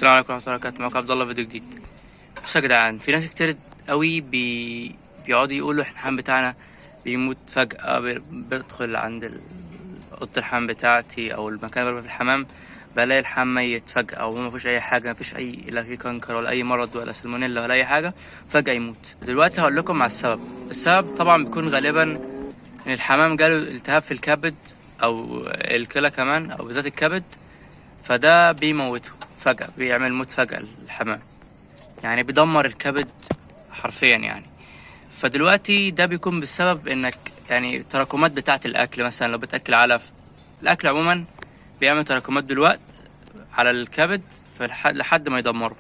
السلام عليكم ورحمة الله وبركاته. معاكم عبد الله فيديو جديد. بصوا يا جدعان، في ناس كتير قوي بيقعدوا يقولوا احنا الحمام بتاعنا بيموت فجأة. بدخل عند اوضة الحمام بتاعتي او المكان اللي في الحمام، بلاقي الحمام ميت فجأة وما فيش اي حاجة، ما فيش اي لا في كانكر ولا اي مرض ولا سالمونيلا ولا اي حاجة، فجأة يموت. دلوقتي هقول لكم على السبب. السبب طبعا بيكون غالبا ان الحمام جاله التهاب في الكبد او الكلى كمان، او بالذات الكبد، فده بيموته فجأة، بيعمل موت فجأة للحمام، يعني بيدمر الكبد حرفيا يعني. فدلوقتي ده بيكون بسبب انك يعني التراكمات بتاعة الاكل، مثلا لو بتاكل علف، الاكل عموما بيعمل تراكمات بالوقت على الكبد لحد ما يدمره.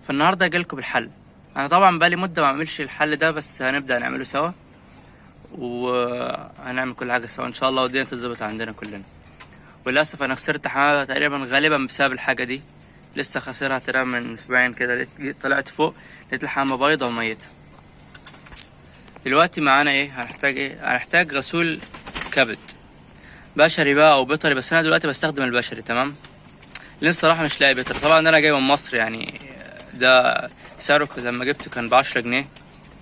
فالنهارده جايلكوا بالحل. انا طبعا بقالي مدة ما اعملش الحل ده، بس هنبدأ نعمله سوا وهنعمل كل حاجة سوا ان شاء الله، والدنيا تظبط عندنا كلنا. وللاسف انا خسرت حمامة تقريبا غالبا بسبب الحاجة دي، لسه خسرها تقريبا من اسبوعين كده. طلعت فوق لقيت الحمامة بايضة وميتة. دلوقتي معانا ايه؟ هنحتاج غسول كبد بشري بقى او بيطري، بس انا دلوقتي بستخدم البشري. تمام، لان الصراحة مش لاقي بيطري. طبعا انا جاي من مصر، يعني ده سعره لما جبته كان ب10 جنيه،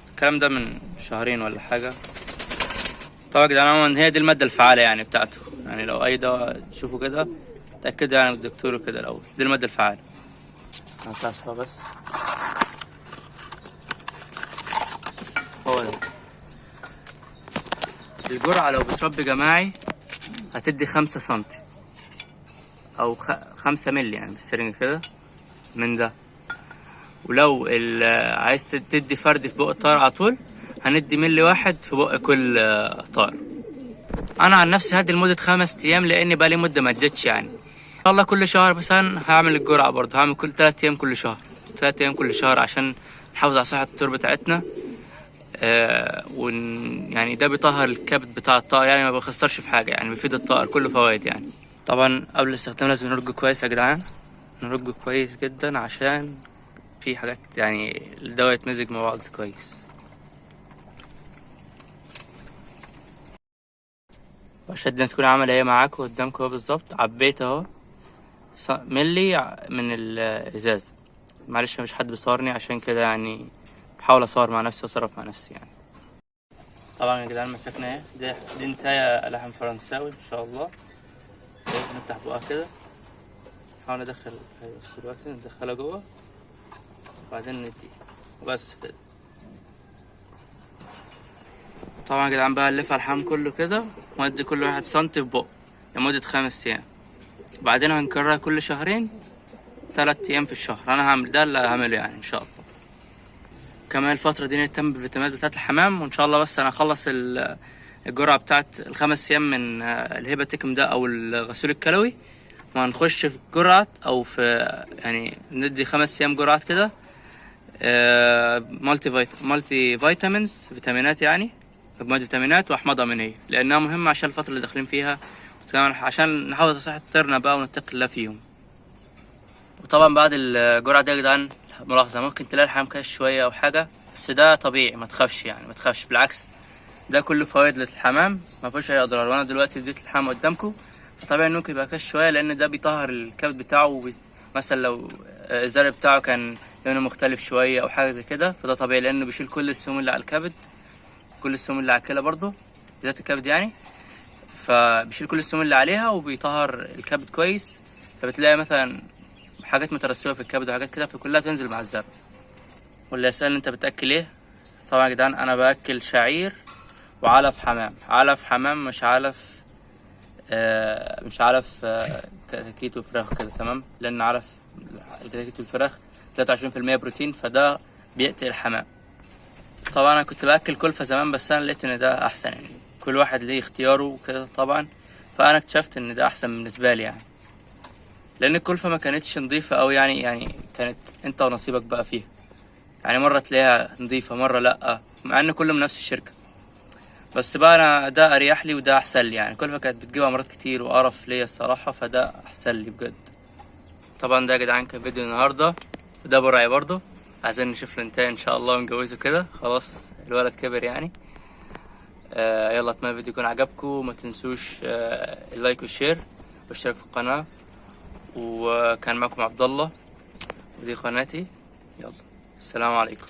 الكلام ده من شهرين ولا حاجة. طبعا يا جدعان هي دي المادة الفعالة يعني بتاعته، يعني لو اي دواء تشوفوا كده تأكدوا يعني من الدكتور وكده الاول، دي المادة الفعالة. هنطلعها بس هو ده. الجرعة لو بتربي جماعي هتدي 5 سنتي او 5 ملي يعني بالسرنجة كده من ده. ولو عايز تدي فرد في بق الطائر على طول، هندي ملي واحد في بق كل طائر. انا عن نفسي هدي لمدة 5 ايام، لاني بقالي مدة ما اديتش يعني. ان شاء الله كل شهر مثلا هعمل الجرعة برضه، هعمل كل 3 ايام كل شهر، 3 ايام كل شهر، عشان نحافظ على صحة الطيور بتاعتنا. يعني ده بيطهر الكبد بتاع الطائر، يعني ما بيخسرش في حاجة، يعني بيفيد الطائر، كله فوائد يعني. طبعا قبل الاستخدام لازم نرجه كويس يا جدعان، نرجه كويس جدا، عشان في حاجات يعني الدواء يتمزج مع بعض كويس. عشان الدنيا تكون عاملة ايه معاكم قدامكم اهو بالظبط. عبيت اهو ملي من الازاز. معلش مفيش حد بيصورني، عشان كده يعني بحاول اصور مع نفسي واصرف مع نفسي يعني. طبعا يا جدعان مسكنا ايه، دي انتايه لحم فرنساوي ان شاء الله. نفتح بقها كده، نحاول ندخل بس دلوقتي ندخلها جوه وبعدين نديها وبس كده. طبعا يا جدعان بقى نلف على اللحم كله كده، وندي كل واحد سنتي في بق لمدة 5 ايام. وبعدين هنكررها كل شهرين، 3 ايام في الشهر. انا هعمل ده اللي هعمله يعني ان شاء الله. كمان الفترة دي نهتم بالفيتامينات بتاعت الحمام، وان شاء الله بس انا اخلص الجرعة بتاعت ال5 ايام من الهيباتيكم ده او الغسول الكلوي، وهنخش في جرعة او في يعني ندي 5 ايام جرعات كده مالتي فيتامينز، فيتامينات يعني مجموعة فيتامينات واحماض امينية، لانها مهمة عشان الفترة اللي داخلين فيها، وكمان عشان نحافظ على صحة طيرنا بقى ونتقي الله فيهم. وطبعا بعد الجرعة دي يا جدعان ملاحظة، ممكن تلاقي الحمام كاش شوية او حاجة، بس ده طبيعي، ما تخافش يعني، ما تخافش، بالعكس ده كله فوائد للحمام، ما فيهوش اي اضرار. وانا دلوقتي اديت الحمام قدامكم، طبيعي انه يبقى كاش شويه، لان ده بيطهر الكبد بتاعه. مثلا لو الزرع بتاعه كان لونه مختلف شويه او حاجه زي كده، فده طبيعي، لانه بيشيل كل السموم اللي على الكبد، كل السموم اللي على الكلى برضه، بالذات الكبد يعني. فبيشيل كل السموم اللي عليها وبيطهر الكبد كويس. فبتلاقي مثلا حاجات مترسبه في الكبد وحاجات كده، فكلها تنزل مع الزرع. واللي يسألني انت بتاكل ايه، طبعا يا جدعان انا باكل شعير وعلف حمام. علف حمام، مش علف كتاكيت وفراخ كده، تمام، لان علف الكتاكيت والفراخ 23% بروتين، فده بيقتل الحمام. طبعا انا كنت باكل كلفة زمان، بس انا لقيت ان ده احسن، يعني كل واحد ليه اختياره وكده طبعا. فانا اكتشفت ان ده احسن بالنسبة لي يعني، لان الكلفة ما كانتش نظيفة اوي، يعني كانت انت ونصيبك بقى فيها، يعني مرة تلاقيها نظيفة مرة لأ، مع ان كله من نفس الشركة. بس بقى انا ده اريح لي وده احسن لي، يعني كلفة كانت بتجيب امراض كتير وقرف ليا الصراحة، فده احسن لي بجد. طبعا ده يا جدعان كان فيديو النهارده، وده برعي برضه، عايزين نشوف له انتهى ان شاء الله ونجوزه كده، خلاص الولد كبر يعني. يلا اتمنى الفيديو يكون عجبكم، وما تنسوش اللايك والشير والاشتراك في القناة. وكان معكم عبد الله، ودي قناتي. يلا، السلام عليكم.